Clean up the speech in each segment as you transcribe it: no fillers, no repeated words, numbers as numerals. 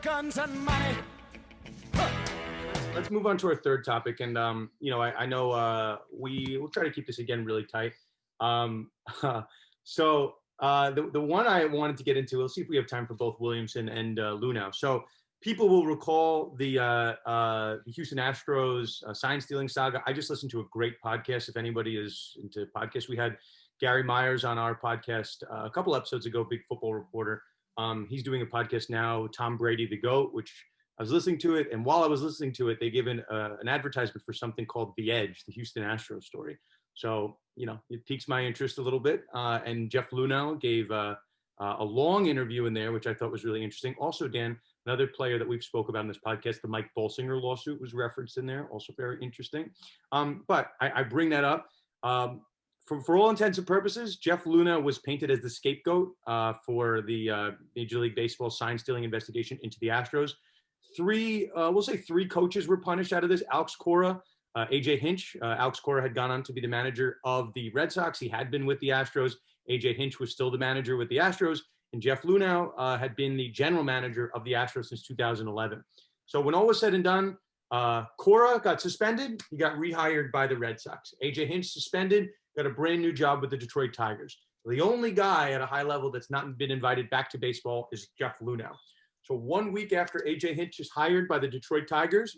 guns, and money. Let's move on to our third topic. And, I know we'll try to keep this again really tight. So the one I wanted to get into, we'll see if we have time for both Williamson and Luhnow. So people will recall the Houston Astros sign stealing saga. I just listened to a great podcast. If anybody is into podcasts, we had Gary Myers on our podcast a couple episodes ago, big football reporter. He's doing a podcast now, Tom Brady, the GOAT, which I was listening to it. And while I was listening to it, they gave an advertisement for something called The Edge, the Houston Astros story. So, it piques my interest a little bit. And Jeff Luhnow gave a long interview in there, which I thought was really interesting. Also, Dan, another player that we've spoke about in this podcast, the Mike Bolsinger lawsuit was referenced in there. Also very interesting. But I bring that up. For all intents and purposes, Jeff Luhnow was painted as the scapegoat for the Major League Baseball sign stealing investigation into the Astros. Three coaches were punished out of this. Alex Cora, AJ Hinch. Alex Cora had gone on to be the manager of the Red Sox. He had been with the Astros. AJ Hinch was still the manager with the Astros. And Jeff Luhnow had been the general manager of the Astros since 2011. So when all was said and done, Cora got suspended. He got rehired by the Red Sox. AJ Hinch suspended, got a brand new job with the Detroit Tigers. The only guy at a high level that's not been invited back to baseball is Jeff Luhnow. So 1 week after AJ Hinch is hired by the Detroit Tigers,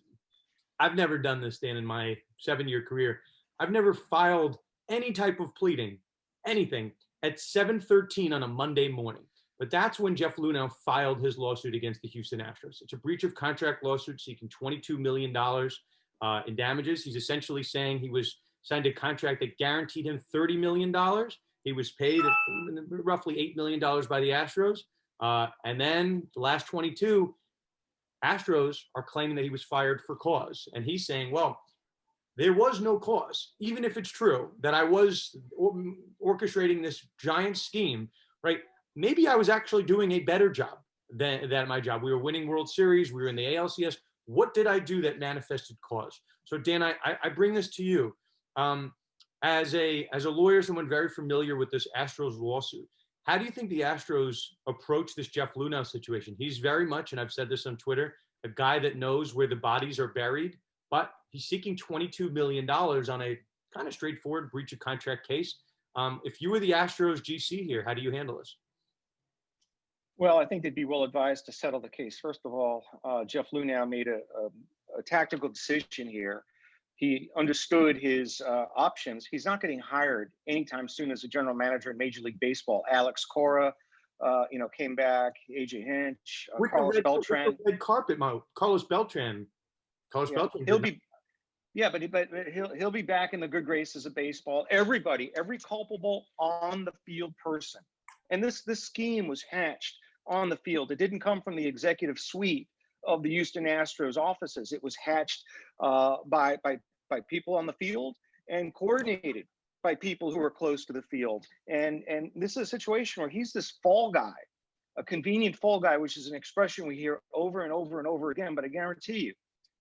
I've never done this, Dan, in my 7-year career. I've never filed any type of pleading, anything, at 7:13 on a Monday morning. But that's when Jeff Luhnow filed his lawsuit against the Houston Astros. It's a breach of contract lawsuit seeking $22 million in damages. He's essentially saying he was signed a contract that guaranteed him $30 million. He was paid roughly $8 million by the Astros. And then the last 22, Astros are claiming that he was fired for cause. And he's saying, well, there was no cause, even if it's true that I was orchestrating this giant scheme, right? Maybe I was actually doing a better job than my job. We were winning World Series. We were in the ALCS. What did I do that manifested cause? So Dan, I bring this to you. As a lawyer, someone very familiar with this Astros lawsuit, how do you think the Astros approach this Jeff Luhnow situation? He's very much, and I've said this on Twitter, a guy that knows where the bodies are buried, but he's seeking $22 million on a kind of straightforward breach of contract case. If you were the Astros GC here, how do you handle this? Well, I think they'd be well advised to settle the case. First of all, Jeff Luhnow made a tactical decision here. He understood his options. He's not getting hired anytime soon as a general manager in Major League Baseball. Alex Cora, came back. AJ Hinch, Carlos Beltran. Red carpet, Carlos Beltran. Beltran. He'll be back in the good graces of baseball. Everybody, every culpable on the field person, and this scheme was hatched on the field. It didn't come from the executive suite of the Houston Astros offices. It was hatched by people on the field and coordinated by people who are close to the field. And this is a situation where he's this fall guy, a convenient fall guy, which is an expression we hear over and over and over again. But I guarantee you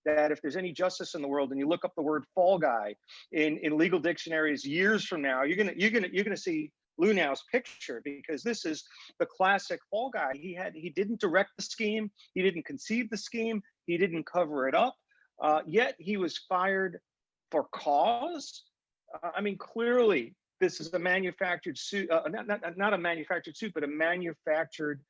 that if there's any justice in the world and you look up the word fall guy in legal dictionaries years from now, you're gonna see Luhnow's picture, because this is the classic fall guy. He didn't direct the scheme, he didn't conceive the scheme, he didn't cover it up, yet he was fired for cause. Clearly this is a manufactured suit, not a manufactured suit, but a manufactured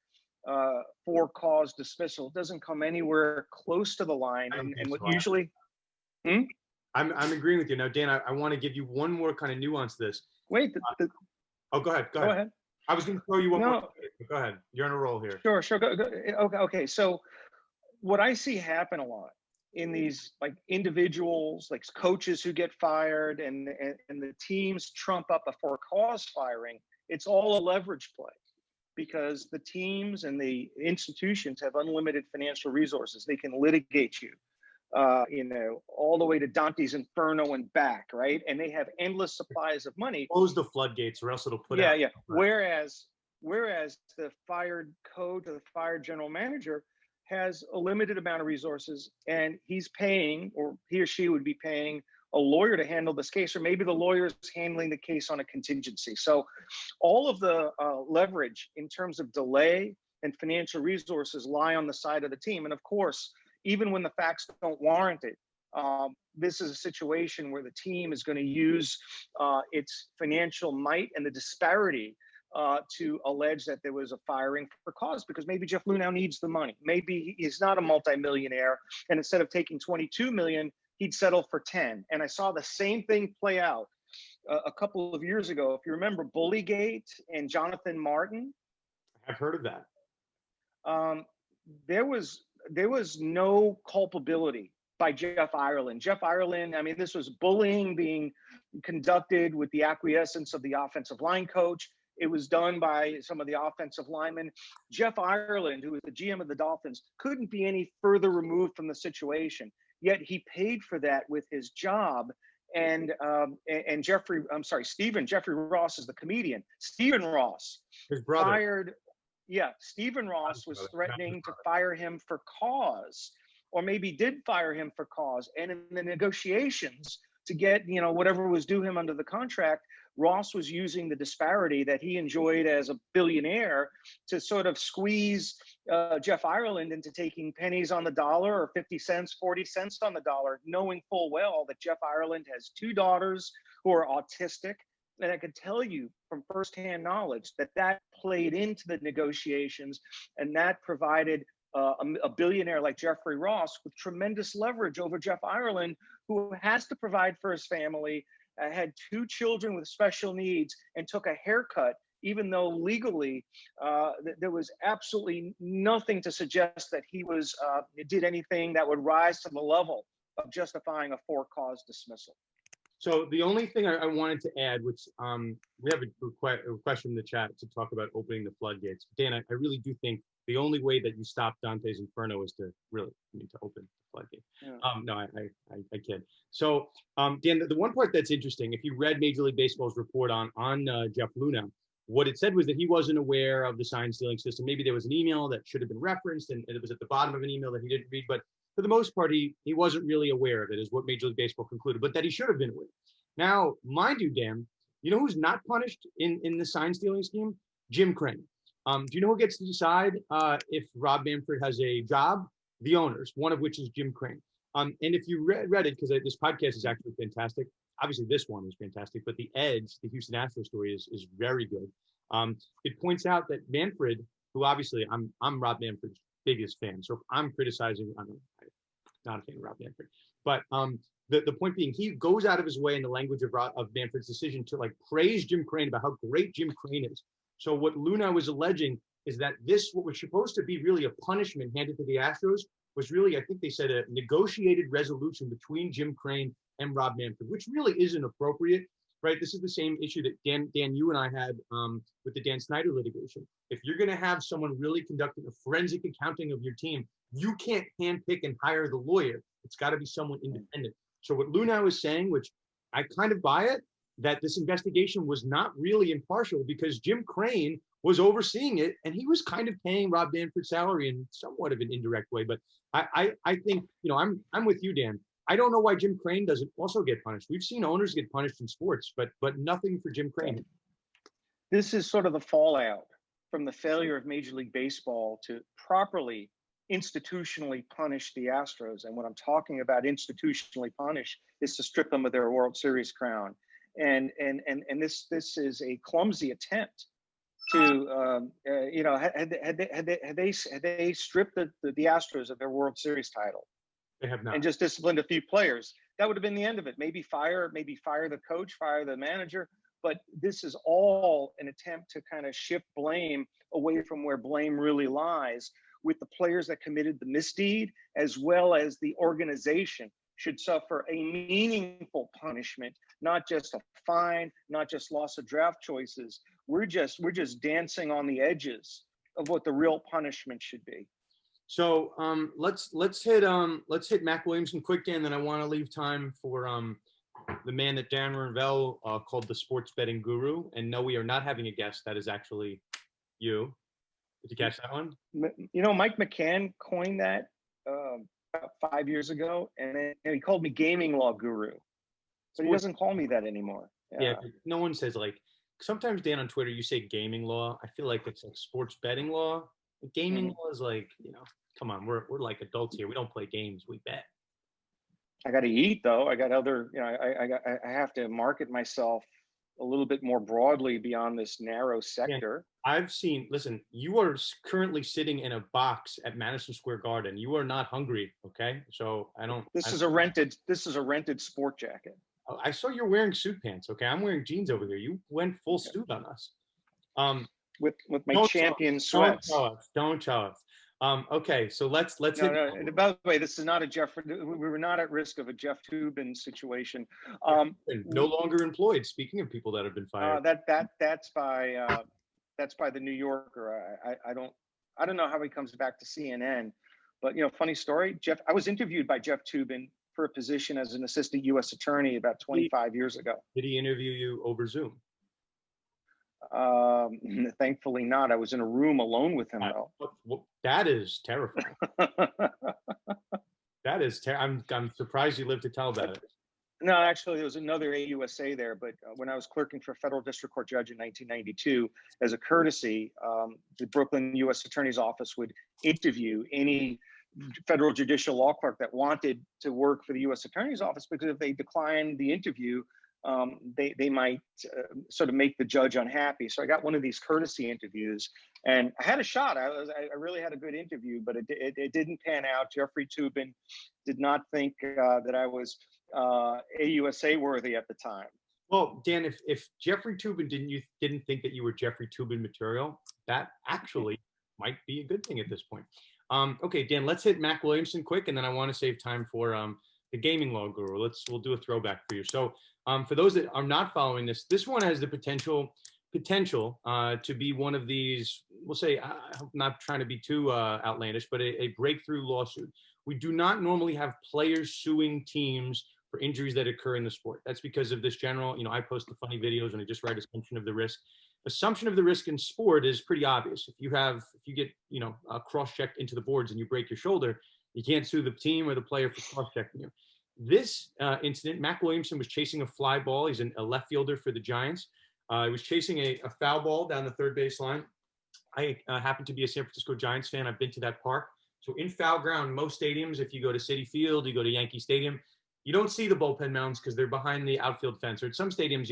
for cause dismissal. It doesn't come anywhere close to the line. And what usually, I'm agreeing with you. Now, Dan, I want to give you one more kind of nuance to this. Wait, go ahead. I was going to throw you one more. Go ahead. You're on a roll here. Sure. Go. Okay. So what I see happen a lot in these individuals, like coaches who get fired and the teams trump up a for cause firing, it's all a leverage play, because the teams and the institutions have unlimited financial resources. They can litigate you, all the way to Dante's Inferno and back, right? And they have endless supplies of money. Close the floodgates, or else it'll put out. Yeah. Whereas the fired coach or the fired general manager has a limited amount of resources, and he's paying, or he or she would be paying, a lawyer to handle this case, or maybe the lawyer is handling the case on a contingency. So all of the leverage in terms of delay and financial resources lie on the side of the team. And of course, even when the facts don't warrant it, this is a situation where the team is going to use its financial might and the disparity to allege that there was a firing for cause, because maybe Jeff Luhnow needs the money. Maybe he's not a multimillionaire, and instead of taking 22 million, he'd settle for 10. And I saw the same thing play out a couple of years ago. If you remember Bullygate and Jonathan Martin. I've heard of that. There was no culpability by Jeff Ireland. Jeff Ireland, I mean, this was bullying being conducted with the acquiescence of the offensive line coach. It was done by some of the offensive linemen. Jeff Ireland, who was the GM of the Dolphins, couldn't be any further removed from the situation. Yet he paid for that with his job. And Jeffrey Ross is the comedian. Stephen Ross, his brother, fired. Yeah, Stephen Ross was threatening to fire him for cause, or maybe did fire him for cause. And in the negotiations to get, whatever was due him under the contract, Ross was using the disparity that he enjoyed as a billionaire to sort of squeeze Jeff Ireland into taking pennies on the dollar, or 50 cents, 40 cents on the dollar, knowing full well that Jeff Ireland has 2 daughters who are autistic. And I could tell you from firsthand knowledge that played into the negotiations, and that provided a billionaire like Jeffrey Ross with tremendous leverage over Jeff Ireland, who has to provide for his family, had 2 children with special needs, and took a haircut, even though legally there was absolutely nothing to suggest that he did anything that would rise to the level of justifying a for-cause dismissal. So the only thing I wanted to add, which we have a request from the chat to talk about opening the floodgates. Dan, I really do think the only way that you stop Dante's Inferno is to open the floodgate. Yeah. No, I kid. So Dan, the one part that's interesting, if you read Major League Baseball's report on Jeff Luhnow, what it said was that he wasn't aware of the sign stealing system. Maybe there was an email that should have been referenced, and it was at the bottom of an email that he didn't read, but for the most part, he wasn't really aware of it, is what Major League Baseball concluded, but that he should have been aware. Now, mind you, Dan, you know who's not punished in the sign stealing scheme? Jim Crane. Do you know who gets to decide if Rob Manfred has a job? The owners, one of which is Jim Crane. And if you read it, because this podcast is actually fantastic. Obviously, this one is fantastic, but the Edge, the Houston Astros story, is very good. It points out that Manfred, who obviously I'm Rob Manfred's biggest fan, so if I'm criticizing, I'm not a fan of Rob Manfred, but the point being, he goes out of his way in the language of Manfred's decision to praise Jim Crane about how great Jim Crane is. So what Luhnow is alleging is that what was supposed to be really a punishment handed to the Astros was really, I think they said, a negotiated resolution between Jim Crane and Rob Manfred, which really isn't appropriate, right? This is the same issue that Dan, you and I had with the Dan Snyder litigation. If you're going to have someone really conducting a forensic accounting of your team, you can't handpick and hire the lawyer. It's got to be someone independent. So what Luhnow is saying, which I kind of buy it, that this investigation was not really impartial because Jim Crane was overseeing it, and he was kind of paying Rob Manfred's salary in somewhat of an indirect way. But I think, I'm with you, Dan. I don't know why Jim Crane doesn't also get punished. We've seen owners get punished in sports, but nothing for Jim Crane. This is sort of the fallout from the failure of Major League Baseball to properly institutionally punish the Astros. And what I'm talking about institutionally punish is to strip them of their World Series crown. And this is a clumsy attempt to had they stripped the Astros of their World Series title, they have not, and just disciplined a few players, that would have been the end of it. Maybe fire the coach, fire the manager. But this is all an attempt to kind of shift blame away from where blame really lies, with the players that committed the misdeed, as well as the organization should suffer a meaningful punishment, not just a fine, not just loss of draft choices. We're just dancing on the edges of what the real punishment should be. So let's hit Mac Williamson quick, Dan, then I want to leave time for the man that Dan Ravel called the sports betting guru. And no, we are not having a guest. That is actually you. Did you catch that one? Mike McCann coined that about 5 years ago, and then he called me gaming law guru. But he doesn't call me that anymore. Yeah, no one says sometimes, Dan, on Twitter, you say gaming law. I feel like it's like sports betting law. Gaming law is like, come on, we're like adults here. We don't play games. We bet. I got to eat though. I got other, I have to market myself a little bit more broadly beyond this narrow sector. Yeah, I've seen, listen, you are currently sitting in a box at Madison Square Garden. You are not hungry. Okay. So This is a rented sport jacket. I saw you're wearing suit pants. Okay. I'm wearing jeans over here. You went full suit on us. With my champion sweats. Don't show us. Okay, so let's hit. And by the way, this is not a Jeff. We were not at risk of a Jeff Toobin situation. No longer employed. Speaking of people that have been fired, that's by the New Yorker. I don't know how he comes back to CNN, but funny story. I was interviewed by Jeff Toobin for a position as an assistant U.S. attorney about 25 years ago. Did he interview you over Zoom? Thankfully not. I was in a room alone with him though. That is terrifying. That is I'm surprised you lived to tell about it. No, actually there was another AUSA there, but when I was clerking for a federal district court judge in 1992, as a courtesy, the Brooklyn U.S. Attorney's Office would interview any federal judicial law clerk that wanted to work for the U.S. Attorney's Office, because if they declined the interview, they might sort of make the judge unhappy. So I got one of these courtesy interviews, and I had a shot. I really had a good interview, but it didn't pan out. Jeffrey Toobin did not think that I was AUSA worthy at the time. Well, Dan, if Jeffrey Toobin didn't think that you were Jeffrey Toobin material, that actually might be a good thing at this point. Okay, Dan, let's hit Mac Williamson quick, and then I want to save time for the gaming law guru. We'll do a throwback for you. So for those that are not following this one has the potential to be one of these, we'll say, I'm not trying to be too outlandish, but a breakthrough lawsuit. We do not normally have players suing teams for injuries that occur in the sport. That's because of this general, I post the funny videos and I just write assumption of the risk. Assumption of the risk in sport is pretty obvious. If you get, cross-checked into the boards and you break your shoulder, you can't sue the team or the player for cross-checking you. This incident, Mac Williamson was chasing a fly ball. He's a left fielder for the Giants. He was chasing a foul ball down the third base line. I happen to be a San Francisco Giants fan. I've been to that park. So in foul ground, most stadiums, if you go to Citi Field, you go to Yankee Stadium, you don't see the bullpen mounds because they're behind the outfield fence. Or at some stadiums,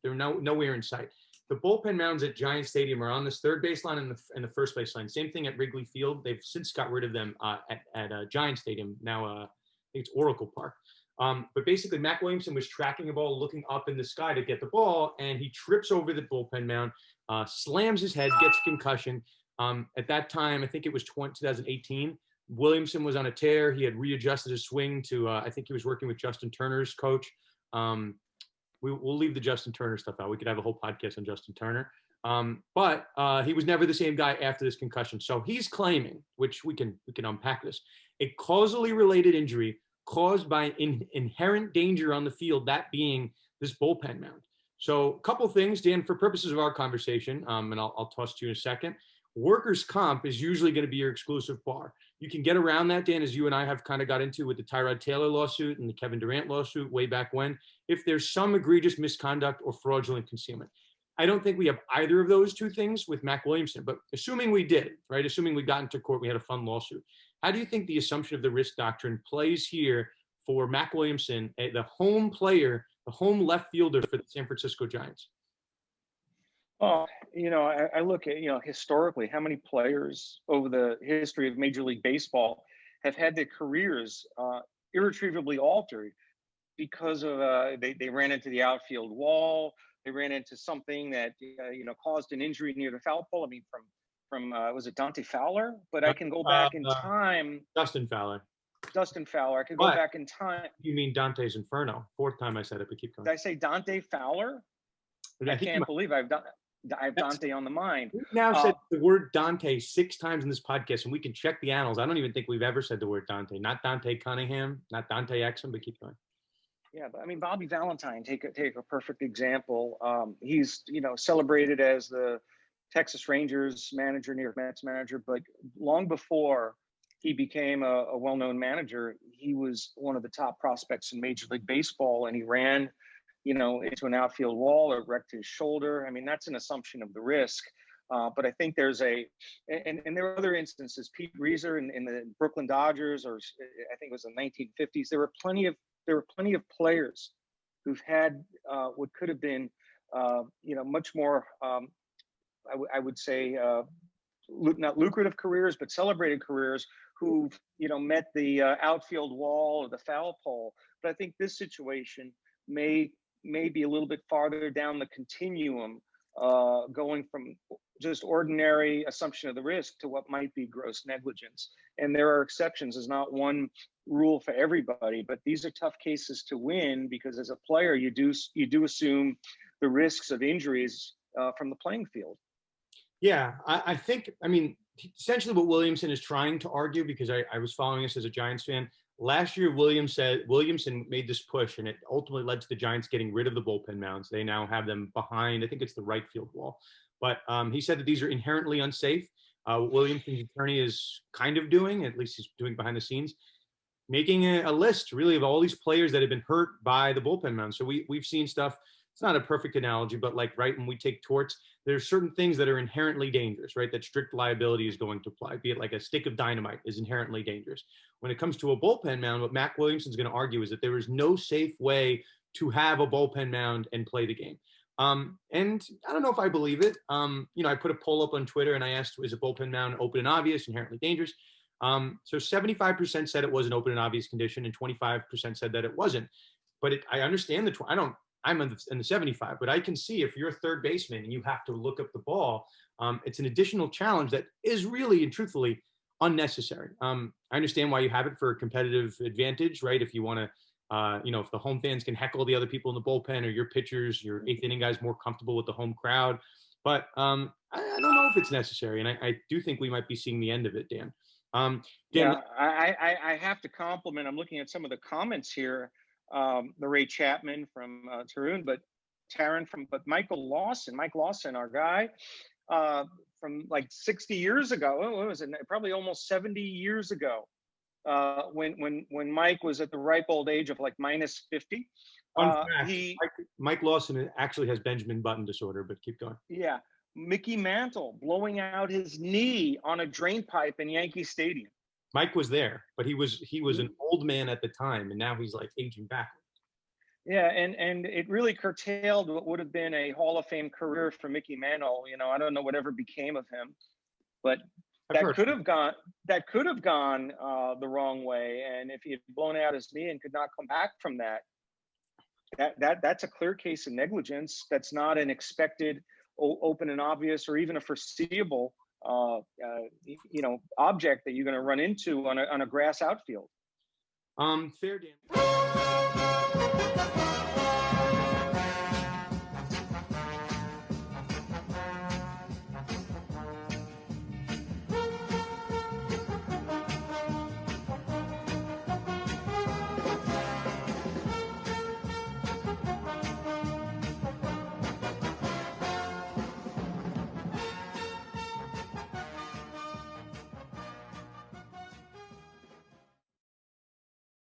they're nowhere in sight. The bullpen mounds at Giant Stadium are on this third baseline and the first baseline. Same thing at Wrigley Field. They've since got rid of them at Giant Stadium. Now I think it's Oracle Park. But basically, Mac Williamson was tracking a ball, looking up in the sky to get the ball, and he trips over the bullpen mound, slams his head, gets a concussion. At that time, I think it was 2018. Williamson was on a tear. He had readjusted his swing to, I think he was working with Justin Turner's coach. We'll leave the Justin Turner stuff out. We could have a whole podcast on Justin Turner. But he was never the same guy after this concussion. So he's claiming, which we can unpack this, a causally related injury caused by inherent danger on the field, that being this bullpen mound. So a couple things, Dan, for purposes of our conversation, and I'll toss to you in a second. Workers' comp is usually going to be your exclusive bar. You can get around that, Dan, as you and I have kind of got into with the Tyrod Taylor lawsuit and the Kevin Durant lawsuit way back when, if there's some egregious misconduct or fraudulent concealment. I don't think we have either of those two things with Mac Williamson, but assuming we did, right, assuming we got into court, we had a fun lawsuit. How do you think the assumption of the risk doctrine plays here for Mac Williamson, the home player, the home left fielder for the San Francisco Giants? Oh, I look at, historically, how many players over the history of Major League Baseball have had their careers irretrievably altered because of they ran into the outfield wall, they ran into something that caused an injury near the foul pole. I mean, from was it Dante Fowler? But I can go back in time. Dustin Fowler. I could go back in time. You mean Dante's Inferno? Fourth time I said it, but keep going. Did I say Dante Fowler? I can't believe I have Dante on the mind. We've now said the word Dante 6 times in this podcast, and we can check the annals. I don't even think we've ever said the word Dante. Not Dante Cunningham, not Dante Exum, but keep going. Yeah, but I mean, Bobby Valentine, take a perfect example. He's celebrated as the Texas Rangers manager, New York Mets manager, but long before he became a well-known manager, he was one of the top prospects in Major League Baseball, and he ran into an outfield wall or wrecked his shoulder. I mean, that's an assumption of the risk. But I think there's and there are other instances. Pete Reiser in the Brooklyn Dodgers, or I think it was the 1950s. There were plenty of players who've had what could have been, much more, I would say, not lucrative careers, but celebrated careers, who've met the outfield wall or the foul pole. But I think this situation may be a little bit farther down the continuum, going from just ordinary assumption of the risk to what might be gross negligence. And there are exceptions. There's not one rule for everybody, but these are tough cases to win, because as a player, you do assume the risks of injuries from the playing field. Yeah, I think, essentially what Williamson is trying to argue, because I was following this as a Giants fan, last year Williamson made this push, and it ultimately led to the Giants getting rid of the bullpen mounds. They now have them behind, I think it's the right field wall. But he said that these are inherently unsafe. What Williamson's attorney is kind of doing, at least he's doing behind the scenes, making a list really of all these players that have been hurt by the bullpen mound. So we've seen stuff. It's not a perfect analogy, but like, right, when we take torts, there's certain things that are inherently dangerous, right? That strict liability is going to apply, be it like a stick of dynamite is inherently dangerous. When it comes to a bullpen mound, what Mac Williamson's going to argue is that there is no safe way to have a bullpen mound and play the game. And I don't know if I believe it. I put a poll up on Twitter and I asked, is a bullpen mound open and obvious, inherently dangerous? So 75% said it was an open and obvious condition, and 25% said that it wasn't. But I understand I'm in the 75, but I can see if you're a third baseman and you have to look up the ball, it's an additional challenge that is really and truthfully unnecessary. I understand why you have it for a competitive advantage, right? If you want to, if the home fans can heckle the other people in the bullpen, or your pitchers, your eighth inning guys more comfortable with the home crowd. But I don't know if it's necessary. And I do think we might be seeing the end of it, Dan. Yeah, I have to compliment, I'm looking at some of the comments here. The Ray Chapman from Tarun, but Mike Lawson, our guy, from like 60 years ago. What was it? Probably almost 70 years ago, when Mike was at the ripe old age of like minus 50. Mike Lawson actually has Benjamin Button disorder, but keep going. Yeah, Mickey Mantle blowing out his knee on a drain pipe in Yankee Stadium. Mike was there, but he was an old man at the time, and now he's like aging backwards. Yeah, and it really curtailed what would have been a Hall of Fame career for Mickey Mantle. I don't know whatever became of him, but that could have gone the wrong way. And if he had blown out his knee and could not come back from that's a clear case of negligence. That's not an expected, open and obvious, or even a foreseeable object that you're going to run into on a grass outfield. Fair, Dan.